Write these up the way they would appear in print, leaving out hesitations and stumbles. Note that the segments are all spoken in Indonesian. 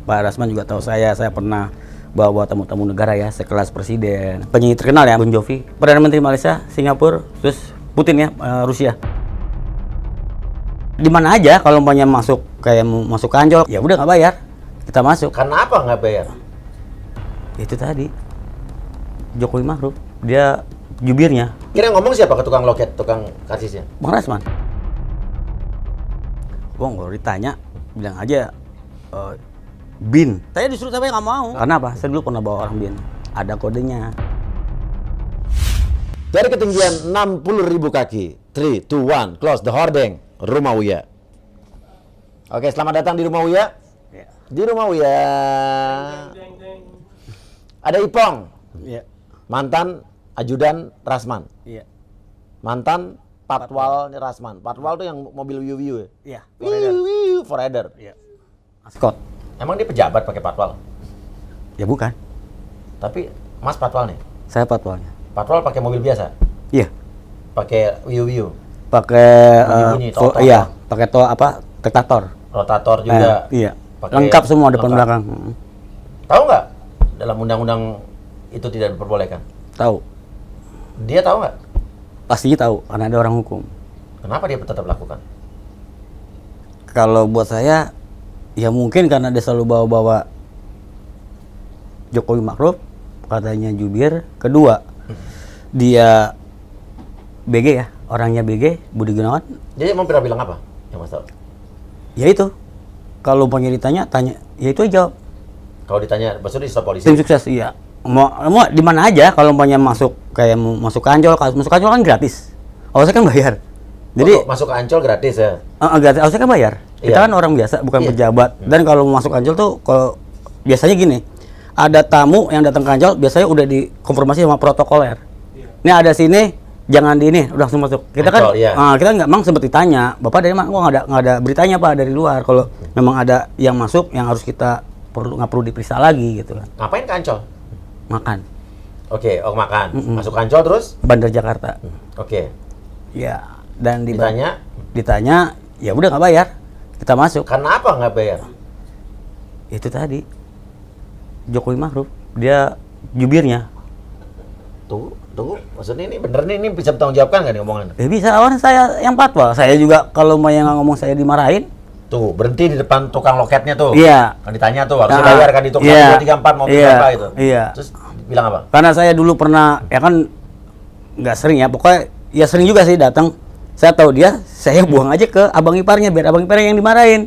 Pak Rasman juga tahu saya pernah bawa tamu-tamu negara ya, sekelas presiden. Penyanyi terkenal ya, Bon Jovi, Perdana Menteri Malaysia, Singapura, terus Putin ya, Rusia. Di mana aja kalau umpamanya masuk kayak masuk ke Ancol, ya udah nggak bayar, kita masuk. Kenapa nggak bayar? Itu tadi Jokowi Ma'ruf, dia jubirnya. Kira ngomong siapa ke tukang loket, tukang karsisnya? Bang Rasman. Bang, kalau ditanya, bilang aja BIN. Saya disuruh sampai nggak mau. Karena apa? Saya dulu pernah bawa orang BIN. Ada kodenya. Dari ketinggian 60.000 kaki. 3, 2, 1, close the hordeng. Rumah Uya. Oke, selamat datang di Rumah Uya. Ya. Di Rumah Uya. Ada Ipong. Iya. Mantan ajudan Rasman. Iya. Mantan patwal Rasman. Patwal tuh yang mobil wiu-wiu ya? Iya. Wiu-wiu forever. Iya. Maskot. Emang dia pejabat pakai patwal? Ya bukan. Tapi Mas patwal nih. Saya patwalnya. Patwal pakai mobil biasa? Iya. Pakai wiu-wiu? Pakai Bunyi-bunyi, iya, pakai tektator. Rotator juga? Iya. Pakai Lengkap semua depan lengkap. belakang. Tahu nggak dalam undang-undang itu tidak diperbolehkan? Tahu. Dia tahu nggak? Pastinya tahu, karena ada orang hukum. Kenapa dia tetap lakukan? Kalau buat saya, ya mungkin karena dia selalu bawa-bawa Jokowi Ma'ruf, katanya jubir. Kedua, dia BG ya, orangnya BG, Budi Gunawan. Jadi emang pernah bilang apa yang Mas tahu? Ya itu, kalau punya ditanya, ya itu aja jawab. Kalau ditanya, maksudnya di staf polisi? Tim sukses, iya. Mau di mana aja kalau umpamanya masuk kayak masuk ke Ancol, masuk ke Ancol kan gratis. Saya kan bayar. Jadi masuk ke Ancol gratis ya? gratis, saya kan bayar. Kita Iya. kan orang biasa, bukan Iya. pejabat. Dan kalau masuk Ancol tuh, kalau biasanya gini, ada tamu yang datang ke Ancol, biasanya udah dikonfirmasi sama protokoler. Ini ada sini, jangan di ini, udah langsung masuk. Kita Ancol, kan, iya. kita nggak memang sempat ditanya, Bapak dari mana? Nggak ada beritanya Pak dari luar. Kalau memang ada yang masuk, yang harus kita nggak perlu diperiksa lagi gitu kan. Ngapain ke Ancol? Makan. Oke, makan. Masuk Ancol terus? Bandar Jakarta. Oke. Ya, dan Ditanya, ya udah nggak bayar, kita masuk. kenapa nggak bayar? Itu tadi Jokowi Ma'ruf, dia jubirnya. Tunggu. Maksudnya ini bener nih, ini bisa bertanggung jawabkan nggak nih omongan? Bisa, orang saya yang patwal. Saya juga kalau mau yang ngomong saya dimarahin. Tuh, berhenti di depan tukang loketnya tuh. Iya. Kan ditanya tuh, harus bayar kan di tukang 1, 2, 3, 4, mau berapa itu. Iya. Terus bilang apa? Karena saya dulu pernah, ya kan nggak sering ya, pokoknya ya sering juga sih datang. Saya tahu dia, saya buang aja ke abang iparnya, biar abang iparnya yang dimarahin.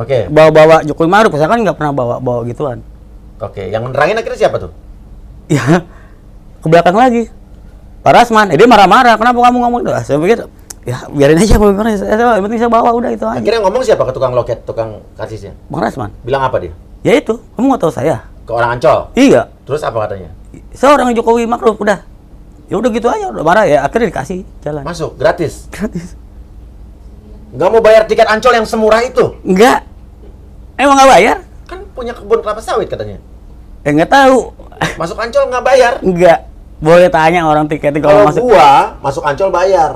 Oke. Bawa-bawa Jokowi Ma'ruf, saya kan nggak pernah bawa gituan. Oke, yang menerangin akhirnya siapa tuh? Ya, ke belakang lagi. Pak Rasman, dia marah-marah, kenapa kamu ngomong itu? Saya pikir, ya biarin aja, yang penting saya bawa, udah itu aja. Akhirnya ngomong siapa ke tukang loket, tukang karsisnya? Bang Rasman, Bilang apa dia? ya itu, kamu nggak tahu saya? Ke orang Ancol? Iya, Terus apa katanya? seorang Jokowi Ma'ruf, udah. Ya udah gitu aja, udah marah ya, akhirnya dikasih jalan. Masuk, gratis? Gratis. Nggak mau bayar tiket Ancol yang semurah itu? Enggak. Emang nggak bayar? Kan punya kebun kelapa sawit katanya. Nggak tahu. Masuk Ancol nggak bayar? Enggak. Boleh tanya orang tiketnya Kalau kalau masuk. gua masuk Ancol bayar.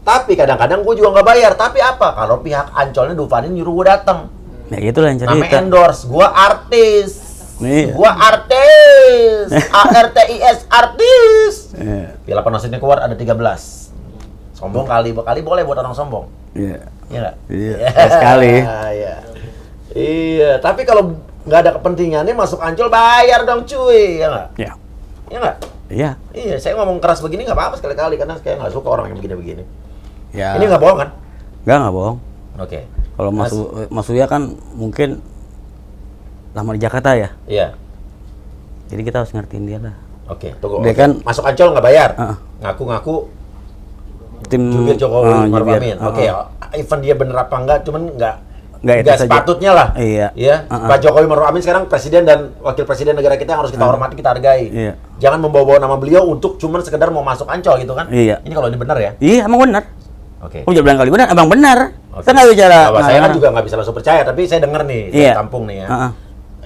Tapi kadang-kadang gua juga nggak bayar. Tapi apa? Kalau pihak Ancolnya Dufadin nyuruh gua datang. Ya gitu lah yang Namanya cerita. endorse. Gua artis. Iya. Gua artis. ARTIS artis. Iya. Piala Panasonic Award ada 13. Sombong kali boleh buat orang sombong. Iya. Iya nggak? Iya. Sekali. Iya. Iya. Tapi kalau nggak ada kepentingannya masuk Ancol bayar dong cuy. Ya nggak? Iya. Iya nggak? Iya. Iya. Saya ngomong keras begini nggak apa-apa sekali-kali karena saya nggak suka orang yang begini-begini. Ya. Ini nggak bohong kan? Nggak bohong. Oke. Kalau Mas Uya kan mungkin lama di Jakarta ya. Iya. Jadi kita harus ngertiin dia lah. Oke. Tunggu. Dia oke. kan Masuk Ancol nggak bayar. Ngaku-ngaku tim jubir Jokowi Ma'ruf jubir. Amin. Oke. Even dia bener apa enggak, cuman Nggak itu nggak saja. sepatutnya lah. Iya. Iya. Pak Jokowi Ma'ruf Amin sekarang presiden dan wakil presiden negara kita yang harus kita hormati, kita hargai. Iya. Jangan membawa-bawa nama beliau untuk cuman sekedar mau masuk Ancol gitu kan? Iya. Ini kalau ini benar ya? Iya, emang benar. Oke. Aku udah bilang kali benar, emang benar. Oke. Saya nggak bicara. Bahwa saya kan juga nggak bisa langsung percaya, tapi saya dengar nih dari Iya. kampung nih ya. Heeh.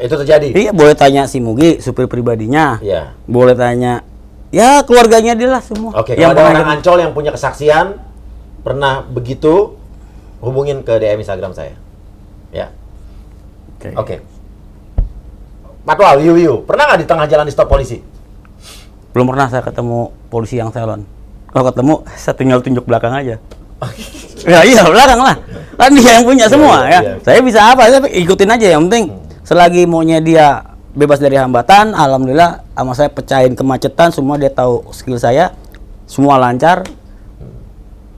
Itu terjadi. Iya, boleh tanya si Mugi, supir pribadinya. Iya. Boleh tanya, ya keluarganya dia lah semua. Oke, Yang kalau ada pernah orang Ancol yang punya kesaksian pernah begitu, hubungin ke DM Instagram saya. Ya. Oke. Oke. Patwal, Wiu. Pernah nggak di tengah jalan di stop polisi? Belum pernah saya ketemu polisi yang salon. Kalau ketemu, saya tinggal tunjuk belakang aja. Ya iya, belakang lah. Kan dia yang punya semua ya. Iya. Saya bisa apa? Saya ikutin aja. Yang penting selagi maunya dia bebas dari hambatan, alhamdulillah sama saya pecahin kemacetan, semua dia tahu skill saya, semua lancar.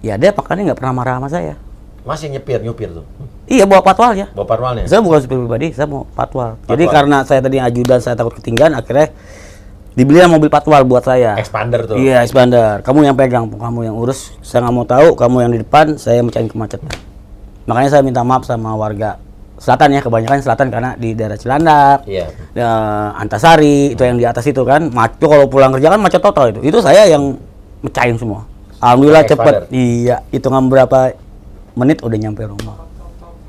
Ya dia makanya nggak pernah marah sama saya. Masih nyupir tuh. Iya, bawa patwalnya. Bawa patwalnya. Saya bukan supir pribadi, saya mau patwal. Jadi karena saya tadi ajudan, saya takut ketinggalan, akhirnya dibelilah mobil patwal buat saya. Expander tuh. Iya, expander. Kamu yang pegang, kamu yang urus. Saya nggak mau tahu, kamu yang di depan, saya mecahin kemacetan. Makanya saya minta maaf sama warga selatan ya, kebanyakan selatan karena di daerah Cilandak, Iya. Antasari, itu yang di atas itu kan. Macet kalau pulang kerja kan macet total itu. Itu saya yang mecahin semua. Alhamdulillah Pakai cepet. expander. Iya, hitungan berapa menit udah nyampe rumah.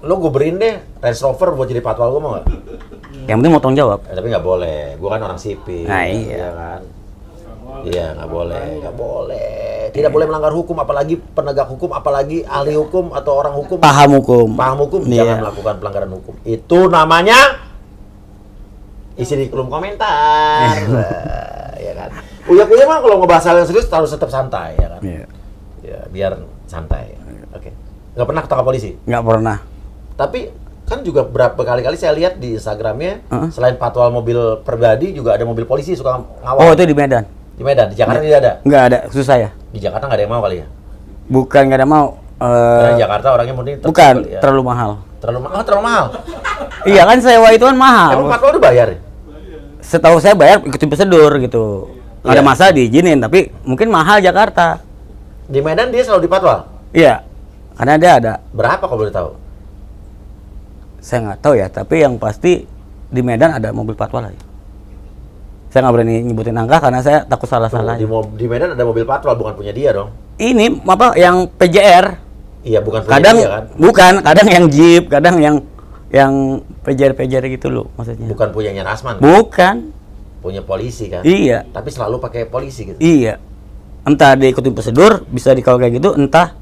Lo gue beliin deh Range Rover buat jadi patwal gue mau nggak? Yang penting mau tanggung jawab. Tapi nggak boleh, gue kan orang sipil. Nah, iya. Iya kan? Iya, nggak boleh. Tidak boleh melanggar hukum, apalagi penegak hukum, apalagi ahli hukum atau orang hukum. Paham hukum. Paham hukum, Iya. jangan melakukan pelanggaran hukum. Itu namanya isi di kolom komentar. Ya kan? Uya mah kalau ngebahas hal yang serius harus tetap santai, ya kan? Iya. Ya, biar santai. Oke. Nggak pernah ketangkap polisi? Nggak pernah. Tapi kan juga berapa kali saya lihat di Instagramnya, Heeh. selain patwal mobil pribadi juga ada mobil polisi suka ngawal. Oh, itu di Medan. Di Medan, di Jakarta tidak ada. Nggak ada, khusus saya. Di Jakarta nggak ada yang mau kali ya. Bukan nggak ada mau. Karena di Jakarta orangnya mending tetap Bukan, kali ya. terlalu mahal. terlalu mahal. Terlalu mahal. Iya kan sewa itu kan mahal. Emang patwal udah bayar? Ya? Setahu saya bayar ikutin prosedur gitu. Ada Iya. masa diizinin, tapi mungkin mahal Jakarta. Di Medan dia selalu di patwal. Iya, karena dia ada. Berapa kalau boleh tahu? Saya nggak tahu ya, tapi yang pasti di Medan ada mobil patwal aja. Saya nggak berani nyebutin angka karena saya takut salah-salah. Di Medan ada mobil patwal, bukan punya dia dong. Ini apa yang PJR? Iya, bukan punya Kadang dia kan. bukan, kadang yang Jeep, kadang yang PJR gitu loh maksudnya. Bukan punyanya Rasman. Bukan. Punya polisi kan. Iya. Tapi selalu pakai polisi gitu. Iya. Entah dia ikutin prosedur, bisa dikawal kayak gitu, entah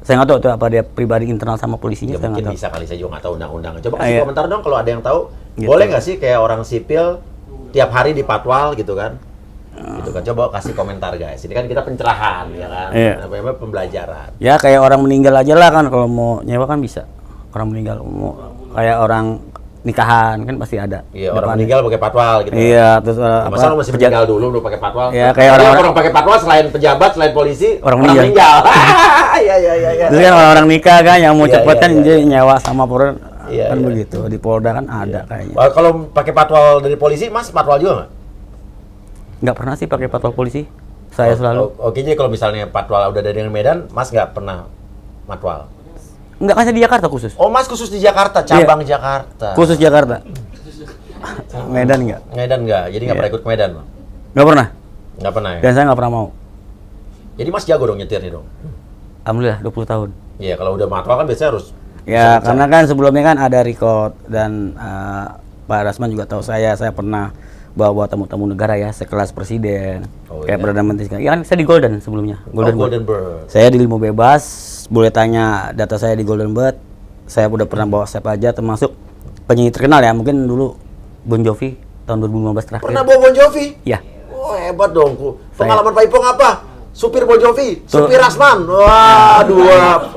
saya nggak tahu itu apa dia pribadi internal sama polisinya, Ya saya mungkin nggak tahu. bisa kali, saya juga nggak tahu undang-undang. Coba kasih Iya. komentar dong kalau ada yang tahu. Gitu. Boleh nggak sih kayak orang sipil tiap hari di patwal gitu kan? Gitu kan. Coba kasih komentar guys. Ini kan kita pencerahan ya kan. Iya. Apa pembelajaran. Ya kayak orang meninggal aja lah kan, kalau mau nyewa kan bisa. Orang meninggal mau kayak orang nikahan kan pasti ada. Iya, orang depannya. meninggal pakai patwal gitu. Iya, terus Masa lu masih meninggal dulu lu pakai patwal? Iya, kayak Ada orang-orang- orang pakai patwal selain pejabat, selain polisi, Orang meninggal. Iya, iya. Terus kan orang nikah kan yang mau Iya, cepet iya, kan iya. dia nyewa sama Polda Iya, kan iya. begitu. Di Polda kan ada kayaknya. Kalau pakai patwal dari polisi, Mas patwal juga nggak? Nggak pernah sih pakai patwal polisi. Saya selalu. Oke, jadi kalau misalnya patwal udah dari Medan, Mas nggak pernah patwal? Nggak kan saya di Jakarta khusus. Oh, Mas khusus di Jakarta, cabang Jakarta. Khusus Jakarta. Medan nggak. Medan nggak? Jadi nggak Iya. pernah ikut ke Medan? Nggak pernah. Nggak pernah ya? Dan saya nggak pernah mau. Jadi Mas jago dong nyetir nih dong? Alhamdulillah 20 tahun. Iya, kalau udah patwal kan biasanya harus... Ya, bisa- karena kan sebelumnya kan ada record dan Pak Rasman juga tahu saya pernah bawa tamu-tamu negara ya, sekelas presiden, Oh, kayak iya. Perdana Menteri. Ya kan saya di Golden sebelumnya. Golden Bird. Saya di Limo Bebas, boleh tanya data saya di Golden Bird. Saya udah pernah bawa siapa aja, termasuk penyanyi terkenal ya, mungkin dulu Bon Jovi tahun 2015 terakhir. Pernah bawa Bon Jovi? Ya, Oh, hebat dong. Pengalaman Pak Ipong apa? Supir Bon Jovi, supir Tuh. Rasman. Wah, dua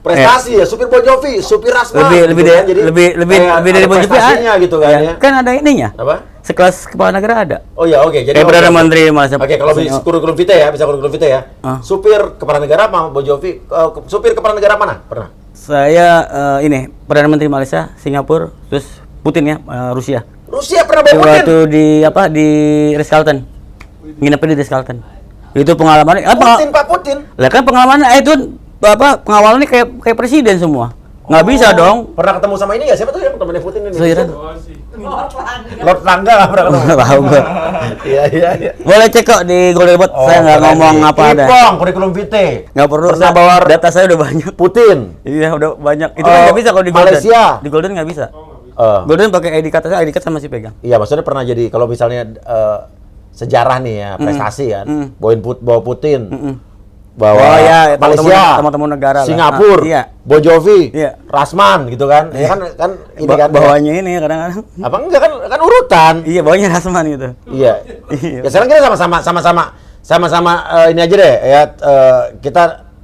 prestasi ya. Supir Bon Jovi, supir Rasman. lebih gitu kan. Jadi lebih kayak dari ada Bon Jovi. prestasinya gitu kan ya. Kan ada ininya. Apa? Sekelas kepala negara ada. Oh ya, oke. Jadi Kayak Perdana oke. Menteri Malaysia. Oke, kalau bisa kurikulum vitae ya, bisa kurikulum vitae ya. Ah. Supir kepala negara sama Bon Jovi, supir kepala negara mana? Pernah? Saya ini Perdana Menteri Malaysia, Singapura, terus Putin ya, Rusia. Rusia pernah bawa Putin. Waktu di Ritz Carlton, nginepnya di Ritz Carlton. Itu pengalamannya apa? Putin, Pak Putin. Lah kan pengalaman itu pengawalannya kayak presiden semua. Nggak bisa dong. Pernah ketemu sama ini nggak? Siapa tuh yang temennya Putin ini? Soiran. Lord Langga nggak pernah ketemu. Nggak tahu gua. Iya. Boleh cek kok di Golden Bot. Saya nggak keren ngomong nih. apa ada. Ipong, kurikulum vitae. Nggak perlu. Pernah Saya bawa data saya udah banyak. Putin. Iya udah banyak. Itu kan nggak bisa kalau di Golden. Malaysia. Di Golden nggak bisa. Eh, Golden pakai ID card, saya ID card sama si pegang. iya, maksudnya pernah jadi kalau misalnya sejarah nih ya, prestasi kan. Bawa Putin. bahwa Oh ya, Malaysia, teman-teman negara lah. Singapura, Iya. Bon Jovi, Iya. Rasman gitu kan. Ya kan ini kan. Bawahnya ini kadang-kadang. Apa enggak kan urutan. Iya, bawahnya Rasman gitu. Iya. Iya. Ya sekarang kita sama-sama ini aja deh ya, kita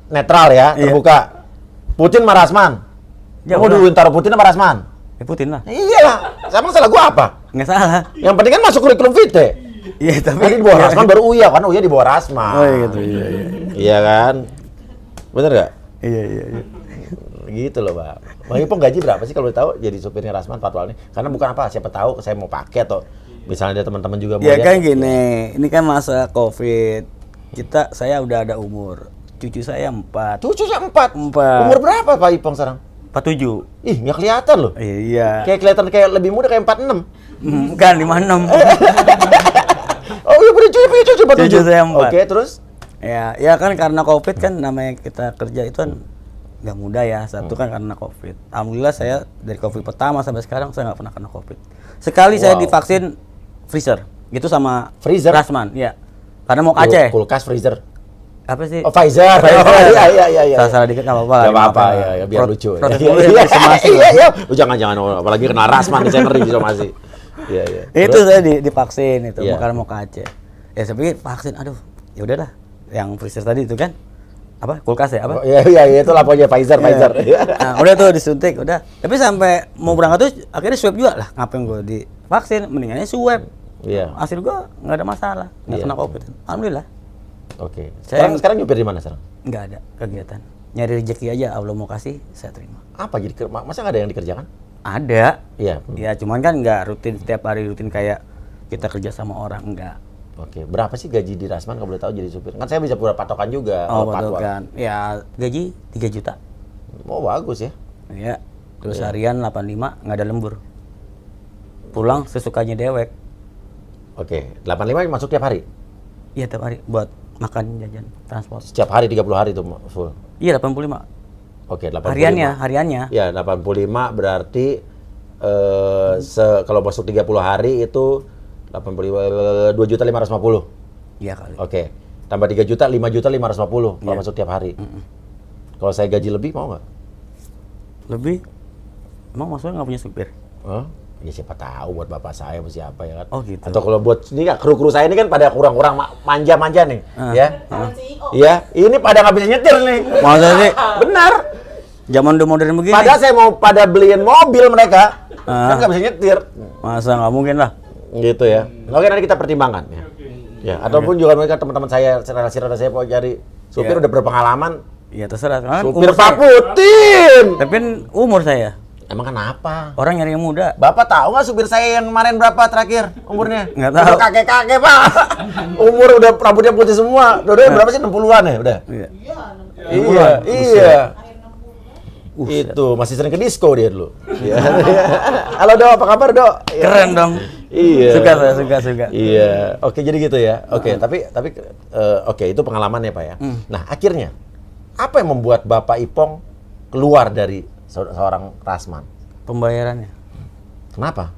netral ya, Iya. terbuka. Putin sama Rasman. Ya, Kamu udah. duluin taruh Putin sama Rasman. Ya Putin lah. Iyalah, emang salah gua apa? Nggak salah. Yang penting kan masuk kurikulum vitae. Iya, tapi Tadi di bawah Rasman baru Uya, kan Uya di bawah Rasman. Oh iya gitu, iya. Iya kan? Bener gak? Iya. Gitu loh, Pak. Bang Ipong gaji berapa sih kalau boleh tahu jadi supirnya Rasman Fatwa ini? Karena bukan apa, siapa tahu saya mau pakai atau misalnya ada teman-teman juga mau Ya lihat. kan gini, ini kan masa Covid. Saya udah ada umur. Cucu saya 4. Cucunya 4. 4. Umur berapa Pak Ipong sekarang? 47. Ih, nggak kelihatan loh. Iya. Kayak kelihatan kayak lebih muda kayak 46. Bukan 56. Oh iya punya cucu 47. Cucu saya 4. Oke, terus? Ya kan karena Covid kan namanya kita kerja itu kan nggak mudah ya. Satu kan karena Covid. Alhamdulillah saya dari Covid pertama sampai sekarang saya nggak pernah kena Covid. Sekali saya Wow. divaksin freezer. Gitu sama Freezer? Rasman, ya. Karena mau ke Aceh. Kulkas, freezer. Apa sih? Oh, Pfizer. Pfizer. Iya. Salah dikit nggak apa-apa. Gak apa-apa ya, biar lucu. Protes Iya, dulu ya, somasi. iya. Oh, jangan, apalagi kena Rasman, saya ngeri somasi. Iya. Itu Terus? saya divaksin itu, Iya. karena mau ke Aceh. Ya saya pikir vaksin, aduh, ya udahlah. Yang freezer tadi itu kan apa? Kulkas ya, apa? Oh, iya, itu lah pokoknya Pfizer. Iya. Nah, udah tuh disuntik, udah. Tapi sampai mau berangkat tuh akhirnya swab juga lah. Ngapain gue divaksin? Mendingannya swab. Iya. Hasil gue nggak ada masalah, nggak Iya. kena Covid. Alhamdulillah, Oke. Saya- Sekarang nyupir di mana sekarang? nggak ada kegiatan. Nyari rezeki aja, Allah mau kasih, saya terima. Apa jadi masa nggak ada yang dikerjakan? Ada. Iya. Ya cuman kan nggak rutin setiap hari rutin kayak kita kerja sama orang, enggak. Oke. Berapa sih gaji di Rasman kalau boleh tahu jadi supir? Kan saya bisa punya patokan juga. Oh, kalau betul Fatwa. kan. Ya gaji 3 juta. Oh, bagus ya. Ya. Terus Iya. harian 85 nggak ada lembur. Pulang sesukanya dewek. Oke. 85 masuk tiap hari? Iya tiap hari buat makan jajan transport. Setiap hari 30 hari itu full. Iya 85. Oke, 85. Hariannya. Ya, 85 berarti kalau masuk 30 hari itu 85 2.550.000. Iya kali. Oke. Tambah 3 juta, 5.550.000 kalau Iya. masuk tiap hari. Kalau saya gaji lebih mau nggak? Lebih. Emang maksudnya nggak punya supir? Hah? Ya siapa tahu buat bapak saya atau siapa ya kan. Oh, gitu. Atau kalau buat ini nggak kru-kru saya ini kan pada kurang-kurang manja-manja nih, Ah. ya. Iya, ini pada nggak bisa nyetir nih. Masa sih? Benar. Zaman udah modern begini. Padahal saya mau pada beliin mobil mereka, Ah. kan nggak bisa nyetir. Masa nggak mungkin lah. Gitu ya. Oke, nanti kita pertimbangkan ya. Ya, ataupun juga mereka teman-teman saya, relasi-relasi saya mau cari supir Ya. udah berpengalaman. Iya terserah. Kan Supir umur Pak saya. Putin. Tapi kan umur saya. Emang kenapa? Orang nyari yang muda. Bapak tahu nggak supir saya yang kemarin berapa terakhir umurnya? Nggak tahu. Udah kakek-kakek, Pak. Umur udah rambutnya putih semua. Dua-duanya berapa sih? 60-an ya udah? Iya. Iya. Itu masih sering ke disco dia dulu. Iya. Halo Dok, apa kabar Dok? Iya. Keren dong. Iya. Suka saya, suka. Iya. Oke, jadi gitu ya. Oke, tapi oke, itu pengalaman ya, Pak ya. Nah, akhirnya apa yang membuat Bapak Ipong keluar dari seorang Rasman? Pembayarannya. Kenapa?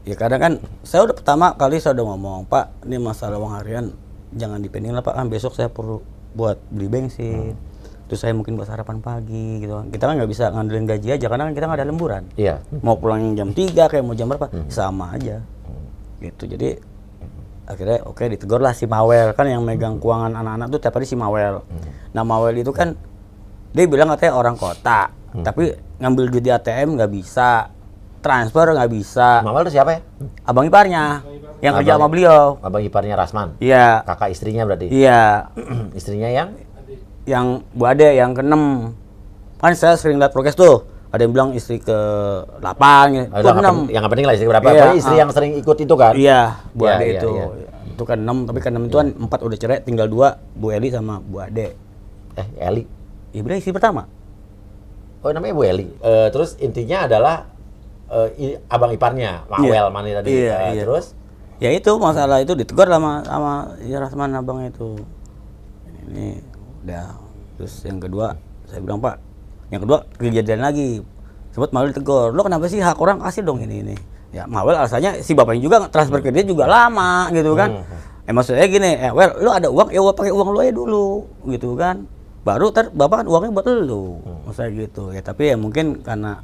Ya kadang kan saya udah pertama kali saya udah ngomong, Pak, ini masalah uang harian jangan dipending lah Pak, kan besok saya perlu buat beli bensin. Terus saya mungkin buat sarapan pagi gitu kan. Kita kan nggak bisa ngandelin gaji aja karena kan kita nggak ada lemburan. Iya. Mau pulang jam 3 kayak mau jam berapa sama aja. Gitu. Jadi akhirnya oke ditegur lah si Mawel kan yang megang keuangan anak-anak tuh tiap hari si Mawel. Nah Mawel itu kan dia bilang katanya orang kota, tapi ngambil duit di ATM nggak bisa, transfer nggak bisa. Mawel itu siapa ya? Abang iparnya yang kerja Abang- sama beliau. Abang iparnya Rasman. Iya, Kakak istrinya berarti. iya. Istrinya yang Yang Bu Ade yang ke-6. Kan saya sering lihat prokes tuh. Ada yang bilang istri ke-8 gitu. Oh, Itu yang 6. yang nggak penting lah istri berapa. Iya, Pokoknya istri yang sering ikut itu kan. Iya, Bu Iya, Ade iya, itu. iya. Itu kan 6, tapi kan 6 itu kan 4 udah cerai, tinggal 2, Bu Eli sama Bu Ade. Eli. Ya bilang istri pertama. Oh, namanya Bu Eli. Terus intinya adalah abang iparnya, Mawel mana tadi. Iya, iya. Terus Ya itu masalah itu ditegur sama ya Rasman abang itu. Ini udah. Terus yang kedua saya bilang Pak, yang kedua kejadian lagi. Sempat Mawel ditegur, lo kenapa sih hak orang kasih dong ini. Ya Mawel alasannya si bapaknya juga transfer ke dia juga lama gitu kan. Maksudnya gini, well, lu ada uang, ya gua pakai uang lu aja dulu, gitu kan. Baru bapak kan uangnya buat lu, maksudnya gitu. Ya tapi ya mungkin karena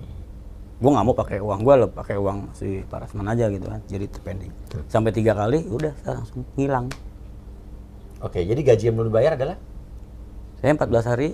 gua nggak mau pakai uang gua, lo pakai uang si Pak Rasman aja gitu kan. Jadi pending. Sampai 3 kali, udah saya langsung ngilang. Oke, jadi gaji yang belum dibayar adalah? Saya 14 hari,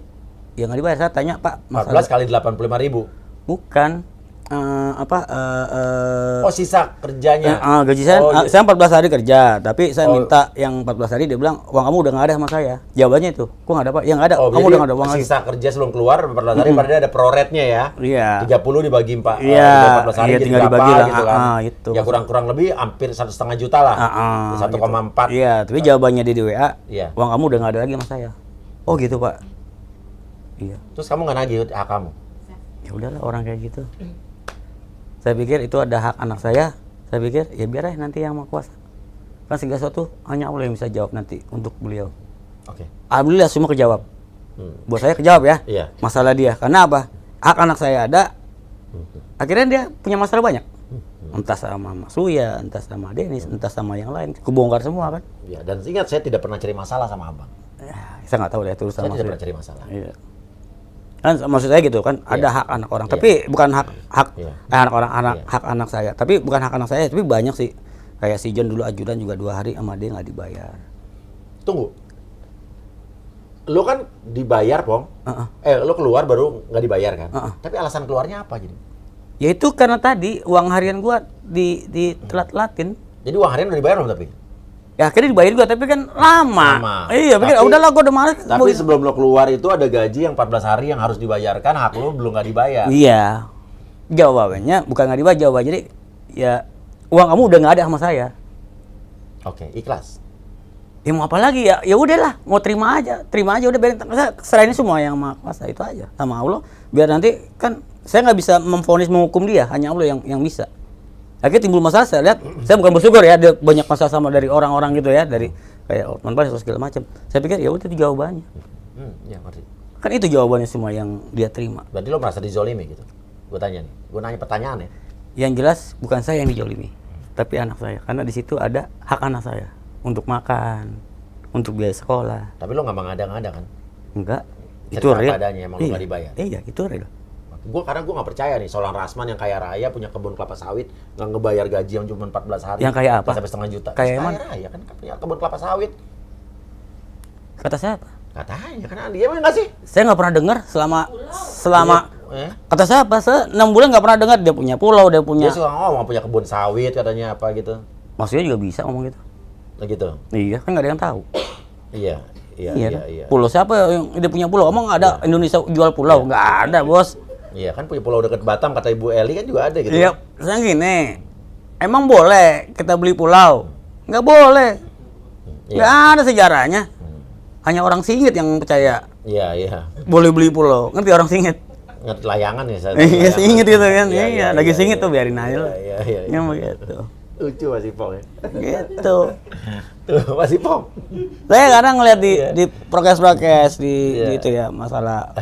yang nggak dibayar. Saya tanya, Pak, 14 kali 85.000. Bukan. Oh, sisa kerjanya. Gaji saya, Oh, iya. saya 14 hari kerja, tapi saya minta yang 14 hari, dia bilang, uang kamu udah nggak ada sama saya. Jawabannya itu, kok nggak ada Pak? Ya nggak ada, Oh, kamu udah nggak ada uang lagi. sisa kerja sebelum keluar 14 hari, padahal ada proretnya ya. Iya. 30 dibagi 14 hari Iya, jadi tinggal berapa dibagi lah. gitu kan. Itu. Ya kurang-kurang lebih hampir 1,5 juta lah. 1,4. Gitu. Iya, tapi jawabannya di WA, Iya. uang kamu udah nggak ada lagi sama saya. Oh gitu Pak. Iya. Terus kamu nggak nagih hak kamu? Ya udahlah orang kayak gitu. Saya pikir itu ada hak anak saya. Saya pikir ya biar aja nanti yang maha kuasa. Kan segala sesuatu hanya Allah yang bisa jawab nanti untuk beliau. Oke. Alhamdulillah semua kejawab. Buat saya kejawab ya. Iya. Masalah dia. Karena apa? Hak anak saya ada. Akhirnya dia punya masalah banyak. Entah sama Mas Suya, entah sama Denis, entah sama yang lain. Kebongkar semua kan. Ya, dan ingat saya tidak pernah cari masalah sama abang. Ya, saya nggak tahu deh terus Saya sama tidak Suya. pernah cari masalah. Iya. Kan maksud saya gitu kan, ada hak anak orang, tapi bukan hak anak orang, hak anak saya. Tapi bukan hak anak saya, tapi banyak sih. Kayak si John dulu ajudan juga 2 hari sama dia nggak dibayar. Tunggu. Lo kan dibayar, Pong. Lo keluar baru nggak dibayar kan? Tapi alasan keluarnya apa jadi? Ya itu karena tadi uang harian gua ditelat-telatin. Jadi uang harian udah dibayar belum tapi? Ya akhirnya dibayar juga, tapi kan lama. Iya, pikir udahlah gua udah males. Tapi sebelum lo keluar itu ada gaji yang 14 hari yang harus dibayarkan, hak lo belum nggak dibayar. Iya. Jawabannya bukan nggak dibayar, jawabannya jadi ya uang kamu udah nggak ada sama saya. Oke, ikhlas. Ya mau apa lagi ya? Ya udahlah, mau terima aja udah biarin. Serahin semua yang maha kuasa itu aja sama Allah. Biar nanti kan saya nggak bisa memvonis menghukum dia, hanya Allah yang bisa. Akhirnya timbul masalah, saya lihat, saya bukan bersyukur ya, dia banyak masalah sama dari orang-orang gitu ya, dari kayak Otman Paris atau segala macam. Saya pikir ya udah itu jawabannya. Ya, ngerti. Kan itu jawabannya semua yang dia terima. Berarti lo merasa dizolimi gitu? Gue tanya nih, gue nanya pertanyaan ya. Yang jelas bukan saya yang dijolimi, tapi anak saya. Karena di situ ada hak anak saya untuk makan, untuk biaya sekolah. Tapi lo nggak mengada-ngada kan? Enggak, itu Cerita real. padanya, emang lo nggak dibayar? Iya, itu real. Karena gue nggak percaya nih seorang Rasman yang kaya raya punya kebun kelapa sawit nggak ngebayar gaji yang cuma 14 hari. Yang kaya apa? Sampai setengah juta. Kaya Kaya emang? raya kan punya kebun kelapa sawit. Kata siapa? Katanya kan dia emang nggak sih? Saya nggak pernah dengar selama kata siapa? Saya 6 bulan nggak pernah dengar dia punya pulau, dia punya. Dia suka ngomong punya kebun sawit katanya apa gitu. Maksudnya juga bisa ngomong gitu. Nah gitu. Iya, kan nggak ada yang tahu. Iya. Iya. Pulau siapa yang dia punya pulau? Emang ada Indonesia jual pulau? Nggak ada, Bos. Iya kan punya pulau dekat Batam kata Ibu Eli kan juga ada gitu. Iya, saya gini. Emang boleh kita beli pulau? Nggak boleh. Nggak ada sejarahnya. Hanya orang Singit yang percaya. Iya. Boleh beli pulau. Ngerti orang Singit? Ngerti layangan ya saya. Iya, Singit gitu kan. Iya, lagi Singit tuh biarin aja lah. Iya. Yang begitu. Lucu Mas Ipong ya. Gitu. Tuh Mas Ipong. Saya kadang ngeliat di prokes gitu ya, masalah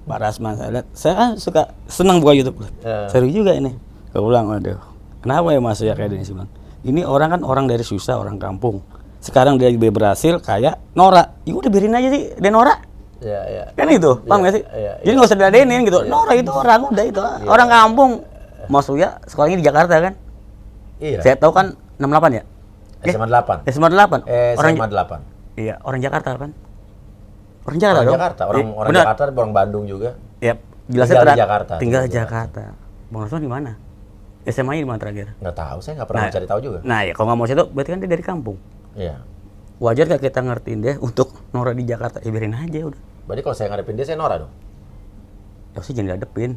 Pak Rasman, saya lihat, saya kan suka senang buka YouTube. Seru juga ini. Keulang, waduh. Kenapa ya Mas ya kayak Denis bilang? Ini orang kan orang dari susah, orang kampung. Sekarang dia berhasil kayak Nora. Ya udah biarin aja sih, dia Nora. Iya. Kan itu, paham nggak sih? Jadi nggak usah diladenin gitu. Nora itu orang udah itu, orang kampung. Mas Uya sekolahnya di Jakarta kan? Iya. Saya tahu kan 68 ya? SMA 8. SMA 8. SMA 8. Iya, orang Jakarta kan? Orang Jakarta dong. Orang Jakarta, orang Bandung juga. Yap, jelasnya Tinggal di Jakarta. Tinggal di Jakarta. Bang Rasman di mana? SMA-nya di mana terakhir? Nggak tahu, saya nggak pernah cari tahu juga. Nah, ya kalau nggak mau situ, berarti kan dia dari kampung. Iya. Wajar nggak kita ngertiin dia untuk Nora di Jakarta? Ya biarin aja udah. Berarti kalau saya ngadepin dia, saya Nora dong? Ya sih jangan diadepin.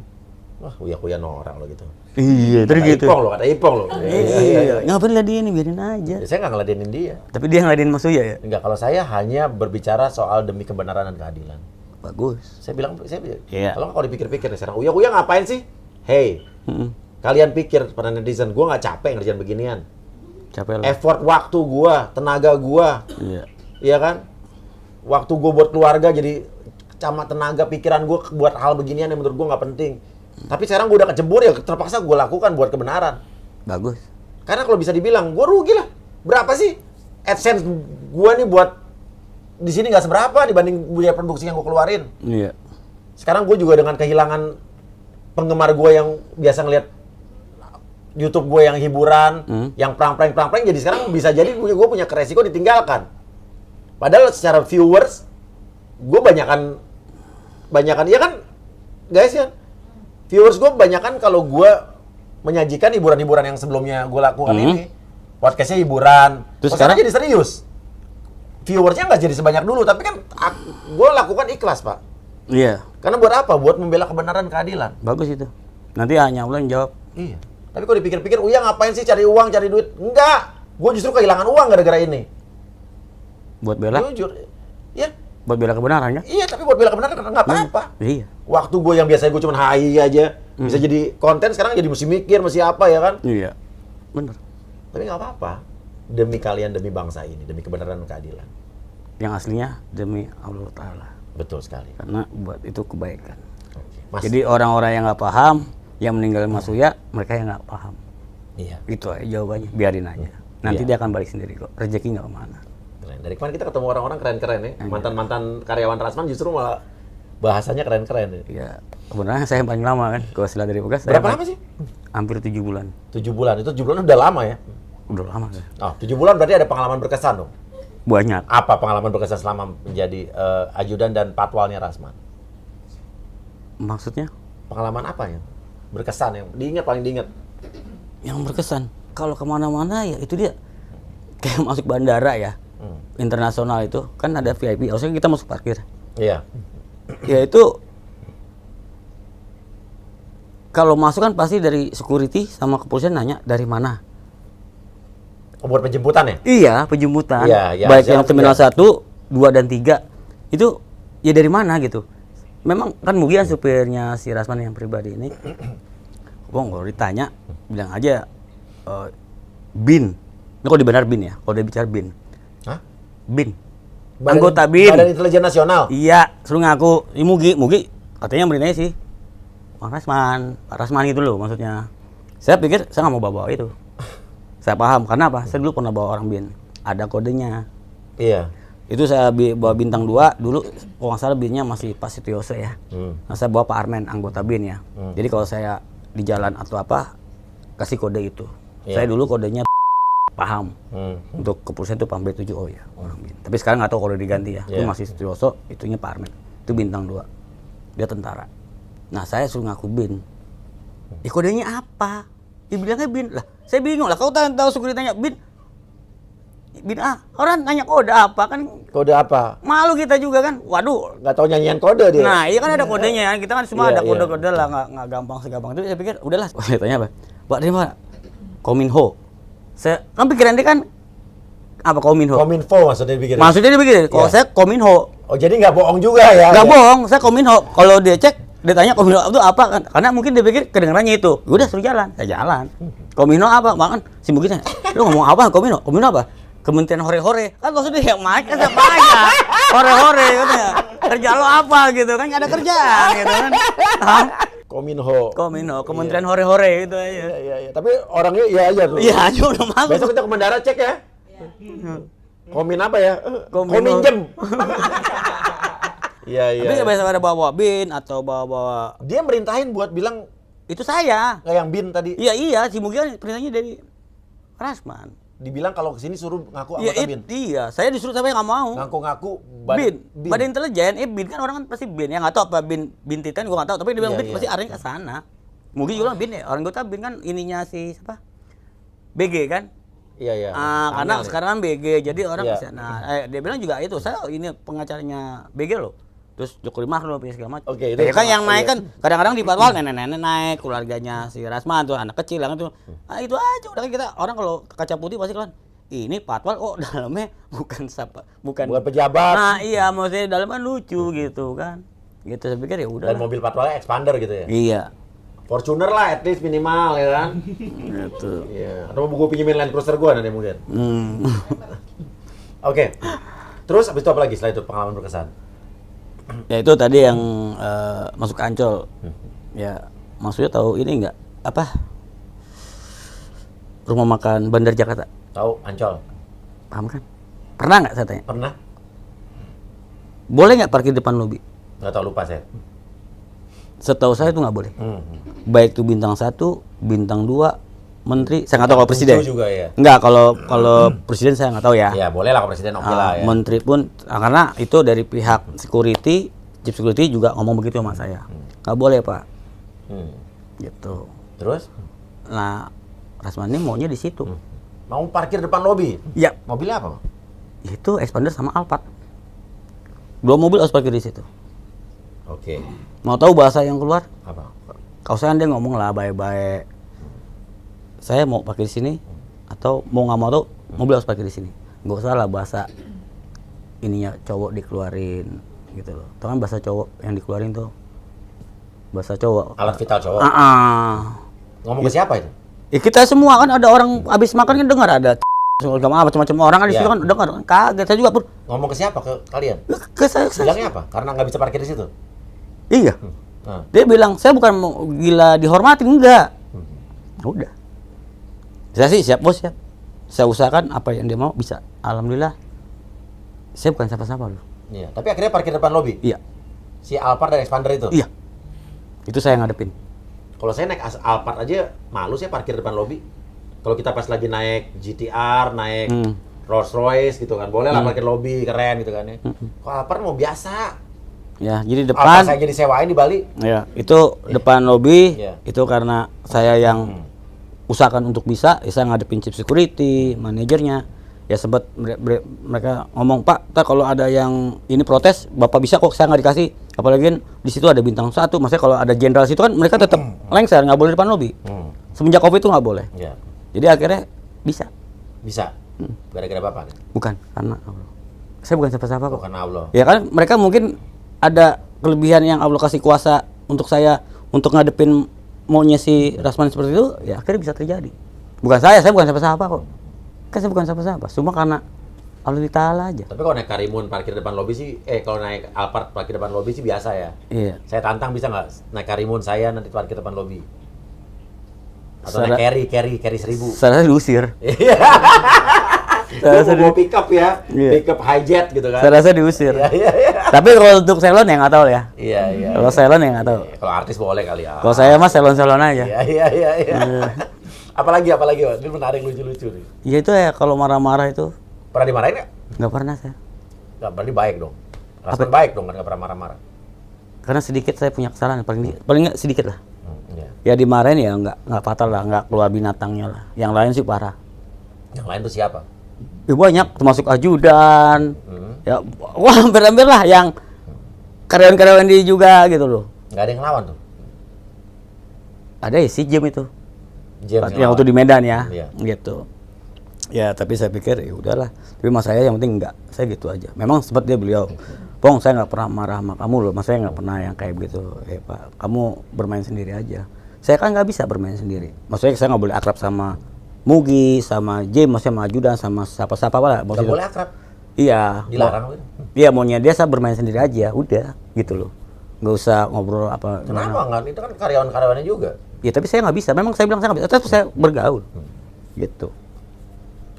Wah, uya-uya Nora lo gitu. Iya, terus gitu. Kata Ipong lo. Iya. Ngapain ladenin, biarin aja. Ya, saya nggak ngeladenin dia. Tapi dia ngeladenin Mas Uya ya? Enggak, kalau saya hanya berbicara soal demi kebenaran dan keadilan. Bagus. Saya bilang, Iya. kalau dipikir-pikir nih sekarang, uya ngapain sih? Hey, kalian pikir para netizen, gue nggak capek ngerjain beginian. Capek lah. Effort waktu gue, tenaga gue, iya kan? Waktu gue buat keluarga jadi sama tenaga pikiran gue buat hal beginian yang menurut gue nggak penting. Tapi sekarang gue udah kecebur ya terpaksa gue lakukan buat kebenaran. Bagus. Karena kalau bisa dibilang, gue rugi lah. Berapa sih? AdSense gue nih buat di sini nggak seberapa dibanding biaya produksi yang gue keluarin. Iya. Sekarang gue juga dengan kehilangan penggemar gue yang biasa ngeliat YouTube gue yang hiburan, yang prank, jadi sekarang bisa jadi gue punya resiko ditinggalkan. Padahal secara viewers, gue banyakan ya kan, guys ya, viewers gue banyakan kalau gue menyajikan hiburan-hiburan yang sebelumnya gue lakukan ini, podcastnya hiburan, terus sekarang jadi serius. Viewersnya nggak jadi sebanyak dulu, tapi kan gue lakukan ikhlas, Pak. Iya. Karena buat apa? Buat membela kebenaran, keadilan. Bagus itu. Nanti hanya ulang jawab. Iya. Tapi kalau dipikir-pikir, Uya ngapain sih cari uang, cari duit? Enggak. Gue justru kehilangan uang gara-gara ini. Buat bela? Jujur. Iya. Buat bela kebenaran ya? Iya, tapi buat bela kebenaran nggak apa-apa. Iya. Waktu gue yang biasanya gue cuma hai aja, bisa jadi konten, sekarang jadi mesti mikir, mesti apa ya kan? Iya. Bener. Tapi nggak apa-apa. Demi kalian, demi bangsa ini, demi kebenaran dan keadilan. Yang aslinya demi Allah Ta'ala. Betul sekali. Karena buat itu kebaikan. Mas, Jadi orang-orang yang nggak paham, yang meninggal Mas Uya, mereka yang nggak paham. iya. Itu aja jawabannya, biarin aja. Nanti Iya. dia akan balik sendiri kok. Rezeki nggak kemana. Keren. Dari kemarin kita ketemu orang-orang keren-keren ya. Mantan-mantan karyawan Rasman justru malah bahasanya keren-keren ya. Ya, sebenarnya saya yang paling lama kan. Kalau setelah dari bekas, Berapa lama sih? Hampir 7 bulan. 7 bulan. Itu 7 bulan udah lama ya. Udah lama kan? Oh, 7 bulan berarti ada pengalaman berkesan dong. Banyak. Apa pengalaman berkesan selama menjadi ajudan dan patwalnya Rasman? Maksudnya? Pengalaman apa ya? Berkesan yang diingat, paling diingat. Yang berkesan. Kalau kemana-mana ya itu dia. Kayak masuk bandara ya. Internasional itu. Kan ada VIP. Harusnya kita masuk parkir. Iya. Ya itu. Kalau masuk kan pasti dari security sama kepolisian nanya dari mana. Oh, buat penjemputan ya? Iya, penjemputan. Iya, iya. Baik yang Siap, terminal iya. 1, 2 dan 3. Itu ya dari mana gitu. Memang kan mungkin supirnya si Rasman yang pribadi ini. Bang, kalau ditanya bilang aja BIN. Ini kalau di bandar BIN ya, kalau dia bicara BIN. Hah? BIN. Anggota BIN. Badan Intelijen Nasional. Iya, suruh ngaku. Ini Mugi katanya beritanya sih. Pak Rasman gitu loh maksudnya. Saya pikir saya nggak mau bawa itu. Saya paham, karena apa? Saya dulu pernah bawa orang BIN. Ada kodenya. Iya. Itu saya bawa bintang 2, dulu kalau nggak salah BIN-nya masih Pak Setiose ya. Nah, saya bawa Pak Armen, anggota BIN ya. Jadi kalau saya di jalan atau apa, kasih kode itu. Iya. Saya dulu kodenya paham. Untuk kepolisian itu Pam B7, oh ya, orang BIN. Tapi sekarang nggak tahu kode diganti ya. Itu Iya. masih Setioso, itunya Pak Armen. Itu bintang 2. Dia tentara. Nah, saya suruh ngaku BIN. Kodenya apa? Dibilangnya BIN. Lah, saya bingung lah. Kau tahu security tanya BIN. BIN orang nanya kode apa kan? Kode apa? Malu kita juga kan. Waduh. Nggak tahu nyanyian kode dia. Nah, iya kan ada kodenya kan. Kita kan semua Iya, ada kode-kode lah, nggak gampang segampang itu. Saya pikir udahlah. Saya tanya apa? Pak dari mana? Kominfo. Saya kan pikiran dia kan apa Kominfo? Kominfo maksudnya dibikin. Maksudnya dia begini. Kalau Iya. saya Kominfo. Oh, jadi nggak bohong juga ya? Nggak Ya. bohong. Saya Kominfo. Kalau dia cek, dia tanya Kominfo itu apa kan? Karena mungkin dia pikir kedengarannya itu. Udah suruh jalan. Saya jalan. Kominfo apa? Makan si Mugi tanya, lu ngomong apa Kominfo? Kominfo apa? Kementerian hore-hore. Kan maksudnya yang main kan siapa aja. Hore-hore katanya. Kerja lo apa gitu kan? Nggak ada kerjaan gitu kan. Hah? Kominfo, Kementerian hore-hore gitu aja. Iya. Tapi orangnya iya aja tuh. Iya, aja udah masuk. Besok kita ke bandara cek ya. Komin apa ya? Kominfo. Kominjem. Iya. Tapi biasa ada bawa BIN atau bawa Dia merintahin buat bilang itu saya. kayak yang BIN tadi. Iya, si Mugi kan perintahnya dari Rasman. Dibilang kalau kesini suruh ngaku Iya, anggota BIN. iya. Saya disuruh sampai nggak mau. Ngaku-ngaku BIN. Badan intelijen, BIN kan orang kan pasti BIN. Ya nggak tahu apa BIN Titan, gua nggak tahu. Tapi dia bilang Iya, BIN iya. pasti arahnya ke sana. Mugi juga bilang BIN ya. Orang anggota BIN kan ininya si siapa? BG kan? Iya. Karena Amel sekarang kan BG, jadi orang Iya. bisa. Nah, dia bilang juga itu. Saya ini pengacaranya BG loh. Terus Jokowi Makno segala macam. Oke, itu Ya kan yang naik iya. kan kadang-kadang di patwal nenek-nenek naik, keluarganya si Rasman tuh anak kecil yang itu. Ah itu aja udah kan kita orang kalau ke kaca putih pasti kan ini patwal dalamnya bukan bukan pejabat. Nah, iya maksudnya dalamnya lucu gitu kan. Gitu saya pikir ya udah. Dan mobil patwalnya expander gitu ya. Iya. Fortuner lah at least minimal ya kan. Gitu. Iya. Atau mau gue pinjemin Land Cruiser gua nanti mungkin. Oke. Terus abis itu apa lagi selain itu pengalaman berkesan? Ya itu tadi yang masuk ke Ancol. Ya, maksudnya tahu ini enggak? Apa? Rumah makan Bandar Jakarta. Tahu Ancol? Paham kan? Pernah nggak saya tanya? Pernah? Boleh nggak parkir depan lobi? Nggak tahu, lupa saya. Setahu saya itu nggak boleh. Hmm. Baik itu bintang 1, bintang 2, menteri. Saya nggak tahu kalau presiden. Lucu juga ya. Nggak, kalau presiden saya nggak tahu ya. Ya boleh lah kalau presiden oke lah ya. Menteri pun, karena itu dari pihak security, chief security juga ngomong begitu sama saya. Nggak boleh Pak. Hmm. Gitu. Terus? Nah, Rasmani maunya di situ. Mau parkir depan lobi? Ya, Mobilnya apa? itu Expander sama Alphard. 2 mobil harus parkir di situ. Oke. Mau tahu bahasa yang keluar? Apa? Kalau saya dia ngomong lah baik-baik. Saya mau parkir di sini atau mau nggak mau tuh mobil harus parkir di sini. Nggak usah lah bahasa ininya cowok dikeluarin gitu loh. Tahu kan bahasa cowok yang dikeluarin tuh bahasa cowok. Alat vital cowok. Ngomong ke siapa itu? Ya kita semua kan ada orang habis makan kan dengar ada macam-macam orang kan di situ kan dengar. Kaget saya juga pun. Ngomong ke siapa? Ke kalian? Ke saya. Bilangnya apa? Karena nggak bisa parkir di situ. Iya. Nah. Dia bilang saya bukan mau gila dihormatin, enggak. Udah. Saya sih siap bos ya. Saya usahakan apa yang dia mau bisa. Alhamdulillah. Saya bukan siapa-siapa loh. Iya. Tapi akhirnya parkir depan lobi. Iya. Si Alphard dan Expander itu. Iya. Itu saya ngadepin. Kalau saya naik Alphard aja malu saya parkir depan lobi. Kalau kita pas lagi naik GTR, naik Rolls Royce gitu kan, boleh lah parkir lobi, keren gitu kan ya. Kalau Alphard mau biasa. Ya, jadi Alphard depan. saya jadi sewain di Bali. Ya, itu depan lobi. Iya. Itu karena saya yang usahakan untuk bisa, ya saya ngadepin chief security, manajernya. Ya sempat mereka ngomong, Pak, kalau ada yang ini protes, Bapak bisa kok, saya nggak dikasih. Apalagi di situ ada bintang 1, maksudnya kalau ada jenderal situ kan mereka tetap lengser, nggak boleh depan lobi. Semenjak COVID itu nggak boleh. Iya. Jadi akhirnya bisa. Bisa. Gara-gara Bapak. Bukan karena Allah. Saya bukan siapa-siapa kok. Bukan Allah. Ya kan mereka mungkin ada kelebihan yang Allah kasih kuasa untuk saya untuk ngadepin maunya si Rasman seperti itu, ya akhirnya bisa terjadi. Bukan saya bukan siapa-siapa kok. Kan saya bukan siapa-siapa, cuma karena Allah Ta'ala aja. Tapi kalau naik Karimun parkir depan lobi sih, kalau naik Alphard parkir depan lobi sih biasa ya. Iya. Saya tantang bisa nggak naik Karimun saya nanti parkir depan lobi. Atau naik carry 1000. Saya diusir. Iya. Saya rasa mau pick up ya, Iya. pick up hijet gitu kan. Saya rasa diusir. Iya. Tapi kalau untuk salon ya nggak tahu ya. Iya. Kalau salon ya nggak tahu. Kalau artis boleh kali ya. Kalau saya mah salon-salon aja. Iya. Apalagi Wak? Ini menarik lucu-lucu nih. Ya itu ya kalau marah-marah itu Pernah dimarahin nggak? nggak pernah saya. Nggak, berarti baik dong. Rasman baik dong kan nggak pernah marah-marah. Karena sedikit saya punya kesalahan paling nggak sedikit lah. Iya. Ya dimarahin ya nggak fatal lah, nggak keluar binatangnya lah. Yang lain sih parah. Yang lain tuh siapa? Ya banyak, termasuk ajudan. Ya, wah hampir-hampir lah yang karyawan-karyawan di juga gitu loh. Nggak ada yang ngelawan tuh. Ada ya si Jim itu. James Yang waktu di Medan ya. Iya. Gitu. Ya tapi saya pikir ya udahlah. Tapi mas saya yang penting enggak. Saya gitu aja. Memang sempat dia beliau, Pong saya nggak pernah marah sama kamu loh. Mas saya nggak pernah yang kayak begitu. Pak, kamu bermain sendiri aja. Saya kan nggak bisa bermain sendiri. Maksudnya saya nggak boleh akrab sama Mugi, sama James, maksudnya sama Ajudan, sama siapa-siapa lah. Nggak boleh akrab. Iya. Dilarang. Iya maunya dia saya bermain sendiri aja. Udah gitu loh. Nggak usah ngobrol apa. Kenapa nggak? Itu kan karyawan-karyawannya juga. Ya tapi saya nggak bisa. Memang saya bilang saya nggak bisa. Tapi saya bergaul. Gitu.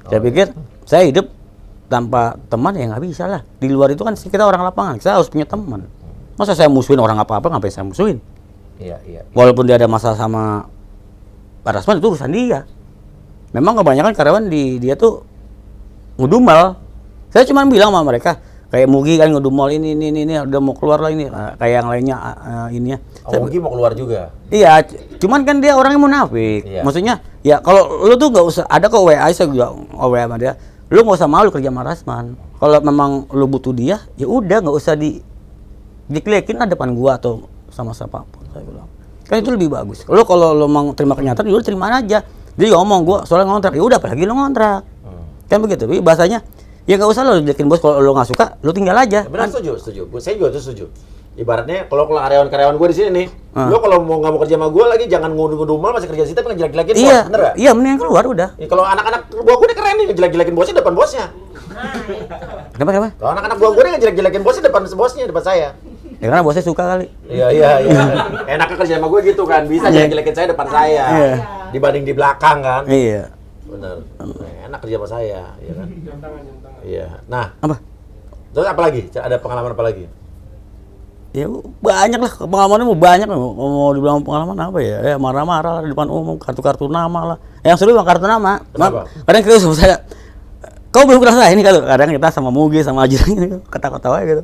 Saya pikir saya hidup tanpa teman ya nggak bisa lah. Di luar itu kan kita orang lapangan. Saya harus punya teman. Masa saya musuhin orang apa-apa, ngapain saya musuhin? Iya. Walaupun dia ada masalah sama Pak Rasman itu urusan dia. Memang kebanyakan karyawan dia tuh ngedumel. Saya cuma bilang sama mereka, kayak Mugi kan ngedumel ini udah mau keluar lah ini, kayak yang lainnya ini ya. Mugi mau keluar juga. Iya, cuman kan dia orangnya munafik. Iya. Maksudnya, ya kalau lu tuh nggak usah, ada kok WA saya juga WA sama dia. Lu nggak usah malu kerja sama Rasman. Kalau memang lu butuh dia, ya udah nggak usah dikeliakin lah depan gua atau sama siapapun. Saya bilang, kan itu lebih bagus. Lu kalau lu mau terima kenyataan, ya udah terima aja. Dia ngomong gua soalnya ngontrak, ya udah apalagi lu ngontrak. Kan begitu. Tapi bahasanya, ya nggak usah lu jelekin bos. Kalau lu nggak suka, lu tinggal aja. Benar, setuju. Saya juga setuju. Ibaratnya kalau karyawan-karyawan gue di sini nih, lo kalau nggak mau kerja sama gue lagi jangan ngudung-ngudumel masih kerja di situ tapi ngejelek-jelekin bos, bener gak? Iya, mending keluar udah. Ya, kalau anak-anak buah gue keren nih ngejelek-jelekin bosnya depan bosnya. Kenapa? Kalau anak-anak buah gue ngejelek-jelekin bosnya depan saya. Ya karena bosnya suka kali. Iya. Enaknya kerja sama gue gitu kan, bisa jelek-jelekin saya depan saya, dibanding di belakang kan. Iya. Bener. Enak kerja sama saya, ya kan? Jam tangan. Iya. Nah, Apa? terus apa lagi? Ada pengalaman apa lagi? Ya banyak lah, pengalamannya mau banyak. Mau dibilang pengalaman apa ya? Ya marah-marah lah di depan umum, kartu-kartu nama lah. Yang seru mah kartu nama. Kenapa? Kadang kita sama saya, kau belum kerasa ini kalau kadang kita sama Mugi sama Ajrang gitu, kata-kata gitu.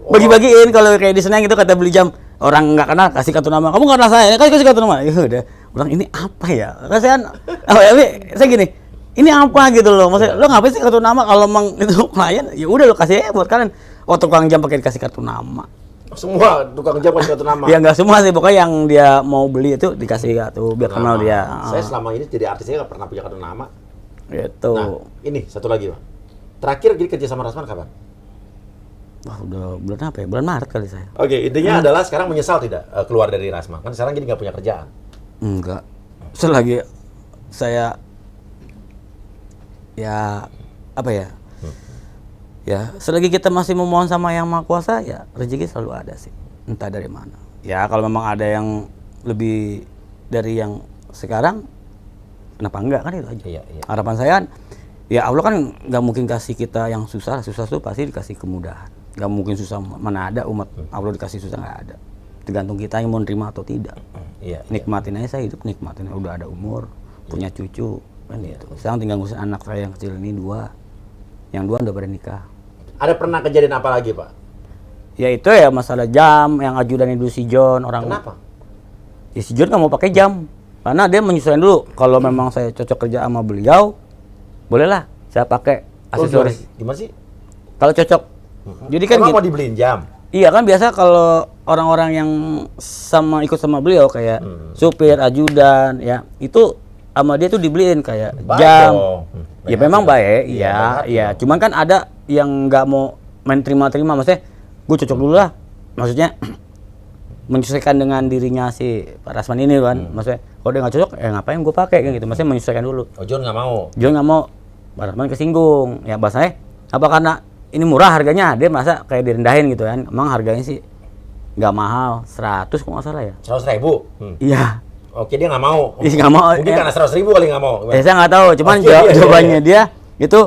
Bagi-bagiin kalau kayak di Senen gitu kata beli jam, orang nggak kenal kasih kartu nama. Kamu nggak kenal saya, kasih kartu nama. Ya udah, bilang ini apa ya? Kasihan. Oh ya, saya gini, ini apa gitu loh. Maksudnya lo ngapain sih kartu nama kalau emang itu klien? Ya udah lo kasih aja buat kalian. Oh tukang jam pakai dikasih kartu nama. Semua tukang jam kasih kartu nama. Ya nggak semua sih, pokoknya yang dia mau beli itu dikasih kartu biar kenal dia. Saya selama ini jadi artis saya nggak pernah punya kartu nama. Gitu. Nah, ini satu lagi, Pak. Terakhir jadi kerja sama Rasman kapan? Wah, udah bulan apa ya? Bulan Maret kali saya. Oke, intinya adalah sekarang menyesal tidak keluar dari Rasman? Kan sekarang jadi nggak punya kerjaan. Enggak. Selagi saya ya apa ya? Ya, selagi kita masih memohon sama Yang Maha Kuasa, ya rezeki selalu ada sih. Entah dari mana. Ya, kalau memang ada yang lebih dari yang sekarang, kenapa enggak kan itu aja. Iya. Harapan saya, ya Allah kan nggak mungkin kasih kita yang susah. Susah tuh pasti dikasih kemudahan. Nggak mungkin susah, mana ada umat Allah dikasih susah, nggak ada. Tergantung kita yang mau nerima atau tidak. Iya. Nikmatin aja saya hidup, nikmatin. Udah ada umur, punya cucu, kan gitu. Sekarang tinggal ngurusin anak saya yang kecil ini 2. Yang 2 udah pada nikah. Ada pernah kejadian apa lagi, Pak? Ya itu ya masalah jam yang ajudan itu si John orang. Kenapa? Ya si John nggak mau pakai jam karena dia menyesuaikan dulu. Kalau memang saya cocok kerja sama beliau, bolehlah saya pakai aksesoris. Gimana sih? Kalau cocok. Jadi kan Emang gitu. mau dibeliin jam? Iya kan biasa kalau orang-orang yang ikut sama beliau kayak supir, ajudan, ya itu sama dia tuh dibeliin kayak Baik jam. dong. Ya Baik memang hati. baik, Iya, iya, baik hati iya. dong. Cuman kan ada yang nggak mau main terima-terima, maksudnya gue cocok dulu lah. Maksudnya menyesuaikan dengan dirinya si Pak Rasman ini kan. Maksudnya kalau dia nggak cocok, ngapain gue pakai kan gitu. Maksudnya menyesuaikan dulu. Oh, John nggak mau? John nggak mau, Pak Rasman kesinggung. Ya bahasanya, apa karena ini murah harganya, dia masa kayak direndahin gitu kan. Emang harganya sih nggak mahal, 100 kok nggak salah ya. 100.000? Iya. Oke, dia nggak mau. Iya, nggak mau. Mungkin Ya. karena 100.000 kali nggak mau. Saya nggak tahu, cuman Oke, iya, jawabannya iya. dia itu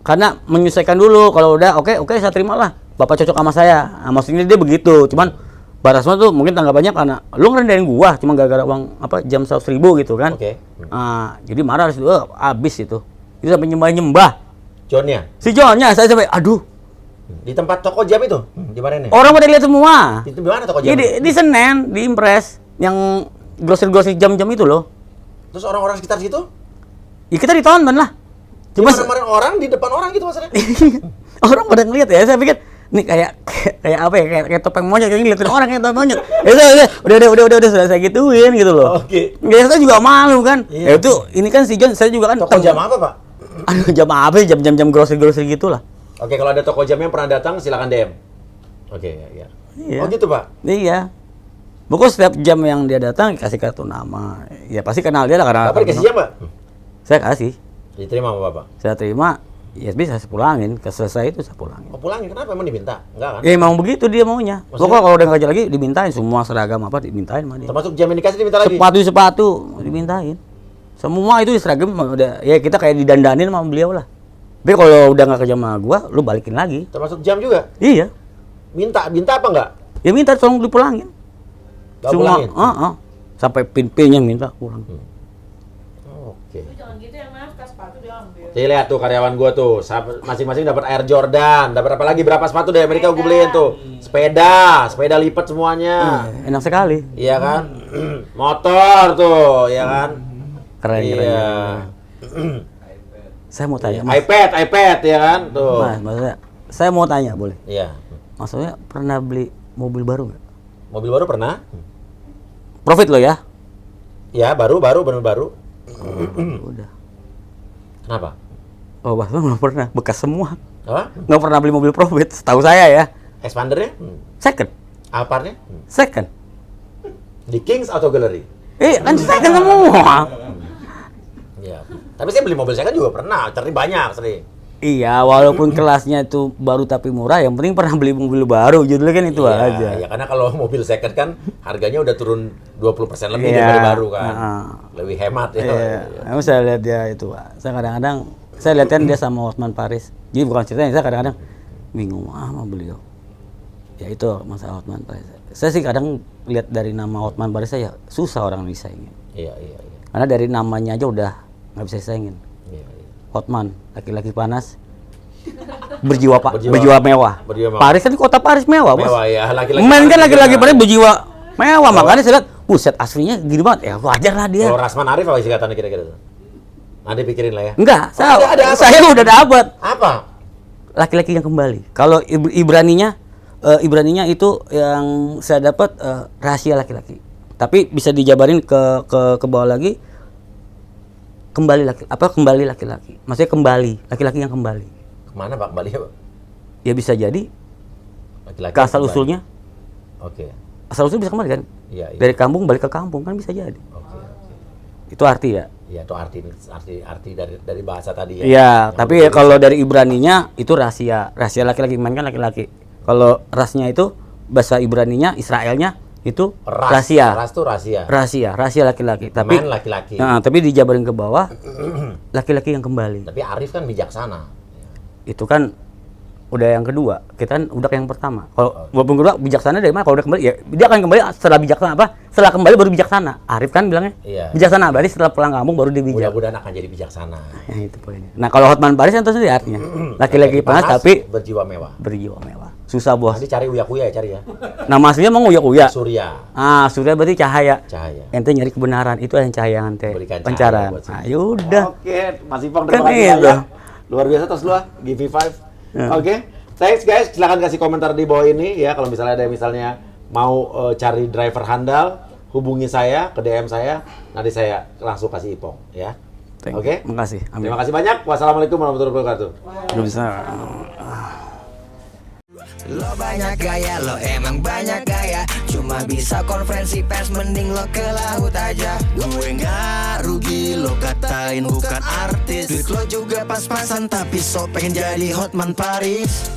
karena menyesuaikan dulu. Kalau udah oke saya terima lah. Bapak cocok sama saya. Nah, maksudnya dia begitu. Cuman Pak Rasman tuh mungkin tanggapannya karena lu ngerendahin gua cuma gara-gara uang jam 100.000 gitu kan. Oke. Jadi marah di situ, habis itu. Itu sampai nyembah. Johnnya? Si Johnnya saya sampai aduh. Di tempat toko jam itu? Di mana ini? Orang pada lihat semua. Itu di mana toko jam? Di Senen, di Impres yang grosir-grosir jam-jam itu loh. Terus orang-orang sekitar situ? Ya kita ditonton lah. Cuma kemarin orang di depan orang gitu maksudnya? Orang pada ngeliat ya, saya pikir nih kayak apa ya, kayak topeng monyet, kayak ngeliatin orang kayak topeng monyet. Ya udah sudah saya gituin gitu loh. Oke. Ya saya juga malu kan. Iya. Ya itu ini kan si John, saya juga kan Toko jam apa, Pak? Aduh, jam apa sih? Jam-jam grosir-grosir gitulah. Oke, kalau ada toko jam yang pernah datang silakan DM. Oke, ya. Iya. Oh gitu, Pak? Iya. Pokoknya setiap jam yang dia datang kasih kartu nama. Ya pasti kenal dia lah karena. Bapak dikasih jam, Pak? Saya kasih. Diterima sama Bapak? Saya terima. Ya bisa saya pulangin. Selesai itu saya pulangin. Oh, pulangin. Kenapa? Emang diminta? Enggak kan? Ya emang begitu dia maunya. Maksudnya? Pokoknya kalau udah nggak kerja lagi dimintain semua seragam apa dimintain sama dia. Termasuk jam yang dikasih diminta lagi? Sepatu dimintain. Semua itu seragam udah ya kita kayak didandanin sama beliau lah. Tapi kalau udah nggak kerja sama gua, lu balikin lagi. Termasuk jam juga? Iya. Minta apa enggak? Ya minta tolong dipulangin. Nggak Semua, pulangin? sampai pin-pinnya minta pulang. Oke. Tapi jangan gitu ya mas, kas sepatu diambil. Jadi lihat tuh karyawan gua tuh, masing-masing dapat Air Jordan, dapat apa lagi? Berapa sepatu dari Amerika gua beliin tuh? Sepeda lipat semuanya. Enak sekali. Iya kan? Motor tuh, ya kan? Keren. Iya. Saya mau tanya, Mas. iPad ya kan? Tuh. Mas, maksudnya saya mau tanya boleh? Iya. Maksudnya pernah beli mobil baru nggak? Mobil baru pernah? Profit lo ya? Ya, bener baru. Udah. Kenapa? Oh, Mas belum pernah. Bekas semua. Apa? Nggak pernah beli mobil profit. Setahu saya ya. Expandernya? Second. Alphardnya? Second. Di Kings Auto Gallery? Kan second semua. Iya. Tapi saya beli mobil saya kan juga pernah, cari banyak sering. Iya, walaupun kelasnya itu baru tapi murah, yang penting pernah beli mobil baru, judulnya kan itu Iya, aja. ya karena kalau mobil second kan harganya udah turun 20% lebih Iya, daripada baru kan. heeh. Lebih hemat ya. Iya, emang saya lihat dia itu, Pak. Saya kadang-kadang, saya lihat kan dia sama Hotman Paris. Jadi bukan ceritanya, saya kadang-kadang bingung sama beliau. Ya itu masalah Hotman Paris. Saya sih kadang lihat dari nama Hotman Paris saya susah orang disaingin. Iya, iya, iya. Karena dari namanya aja udah nggak bisa disaingin. Iya, iya. Hotman, laki-laki panas, berjiwa Berjiwa mewah. berjiwa mewah. Paris kan di kota Paris mewah, Bos. Mewah ya, laki-laki. Main kan panas laki-laki juga. Paris berjiwa mewah, makanya saya lihat, buset aslinya gini banget. Ya wajar lah dia. Kalau Rasman Arif apa sih katanya kira-kira tuh? Nanti pikirin lah ya. Enggak, ada apa? saya udah dapat Apa? laki-laki yang kembali. Kalau Ibraninya itu yang saya dapat rahasia laki-laki. Tapi bisa dijabarin ke bawah lagi kembali laki-laki. Maksudnya kembali, laki-laki yang kembali. Kemana Pak? Bali ya Pak? Ya bisa jadi Laki-laki ke asal kembali. usulnya. Oke. Asal usul bisa kembali kan? Iya, iya. Dari kampung balik ke kampung kan bisa jadi. Oke, oke. Itu arti ya. Iya, itu arti dari bahasa tadi ya. Iya, Yang tapi betul- ya kalau dari Ibraninya itu rahasia laki-laki, main kan laki-laki. Kalau rasnya itu bahasa Ibraninya, Israelnya itu rahasia. Ras tuh rahasia. Rahasia laki-laki. Tapi Main laki-laki. Nah, tapi dijabarin ke bawah laki-laki yang kembali. Tapi Arif kan bijaksana. Itu kan udah yang kedua. Kita kan udah yang pertama. Kalau walaupun kedua bijaksana dari mana? Kalau udah kembali ya dia akan kembali setelah bijaksana apa? Setelah kembali baru bijaksana. Arif kan bilangnya Iya. bijaksana, berarti setelah pulang kampung baru dia bijak. Mudah-mudahan akan jadi bijaksana. Ya, itu poinnya. Nah, kalau Hotman Paris kan itu sendiri artinya. Laki-laki panas tapi berjiwa mewah. berjiwa mewah. Susah, Bos. Nanti cari uya-kuya ya, cari ya. Nama aslinya mau uya-uya. Surya. Surya berarti cahaya. Cahaya. Ente nyari kebenaran, itu yang cahaya ente. Berikan cahaya Pancaran. buat Nah, sini. yaudah. Oke, Mas Ipong Kan terima kasih itu. banyak. Luar biasa tos lu, give me 5. Ya. Oke. Thanks guys, silakan kasih komentar di bawah ini ya kalau misalnya ada yang misalnya mau cari driver handal, hubungi saya ke DM saya, nanti saya langsung kasih Ipong ya. Thank you. Oke. Makasih. Amin. Terima kasih banyak. Wassalamualaikum warahmatullahi wabarakatuh. Belum bisa. Lo banyak gaya, lo emang banyak gaya. Cuma bisa konferensi pers, mending lo ke laut aja. Gue nggak rugi, lo katain bukan artis. Duit lo juga pas-pasan, tapi so pengen jadi Hotman Paris.